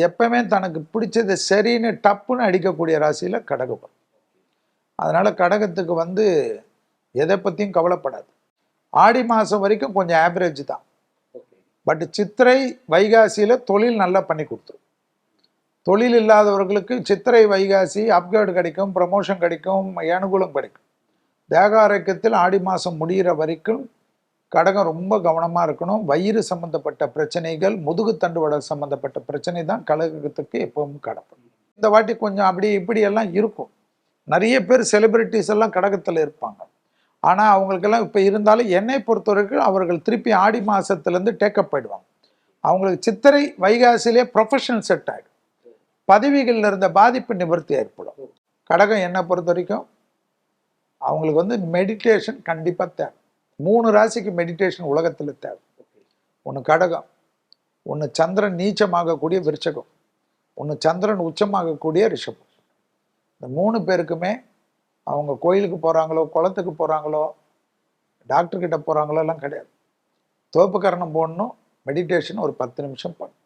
எப்பவுமே தனக்கு பிடிச்சது சரின்னு டப்புன்னு அடிக்கக்கூடிய ராசியில் கடகம். அதனால் கடகத்துக்கு வந்து எதை பற்றியும் கவலைப்படாது. ஆடி மாதம் வரைக்கும் கொஞ்சம் ஆவரேஜ் தான். பட் சித்திரை வைகாசியில் தொழில் நல்லா பண்ணி கொடுத்துரும். தொழில் இல்லாதவர்களுக்கு சித்திரை வைகாசி அப்கிரேட் கிடைக்கும், ப்ரமோஷன் கிடைக்கும், அனுகூலம் கிடைக்கும். தேக ஆரோக்கியத்தில் ஆடி மாதம் முடிகிற வரைக்கும் கடகம் ரொம்ப கவனமாக இருக்கணும். வயிறு சம்மந்தப்பட்ட பிரச்சனைகள், முதுகு தண்டுவட சம்மந்தப்பட்ட பிரச்சனை தான் கடகத்துக்கு எப்பவும் கடப்படும். இந்த வாட்டி கொஞ்சம் அப்படி இப்படி எல்லாம் இருக்கும். நிறைய பேர் செலிபிரிட்டிஸ் எல்லாம் கடகத்தில் இருப்பாங்க. ஆனால் அவங்களுக்கெல்லாம் இப்போ இருந்தாலும் என்னை பொறுத்த வரைக்கும் அவர்கள் திருப்பி ஆடி மாதத்துலேருந்து டேக்கப் ஆகிடுவாங்க. அவங்களுக்கு சித்திரை வைகாசிலே ப்ரொஃபஷனல் செட் ஆகிடும். பதவிகளில் இருந்த பாதிப்பு நிவர்த்தி ஏற்படும். கடகம் என்னை பொறுத்த வரைக்கும் அவங்களுக்கு வந்து மெடிடேஷன் கண்டிப்பாக தேவை. 3 ராசிக்கு மெடிடேஷன் உலகத்தில் தேவை. ஒன்று கடகம், ஒன்று சந்திரன் நீச்சமாகக்கூடிய விருச்சகம், ஒன்று சந்திரன் உச்சமாகக்கூடிய ரிஷபம். இந்த 3 பேருக்குமே அவங்க கோயிலுக்கு போகிறாங்களோ, குளத்துக்கு போகிறாங்களோ, டாக்டர்கிட்ட போகிறாங்களோ எல்லாம் கிடையாது. தோப்புக்கரணம் போடணும், மெடிடேஷன் ஒரு 10 நிமிஷம் பண்ணணும்.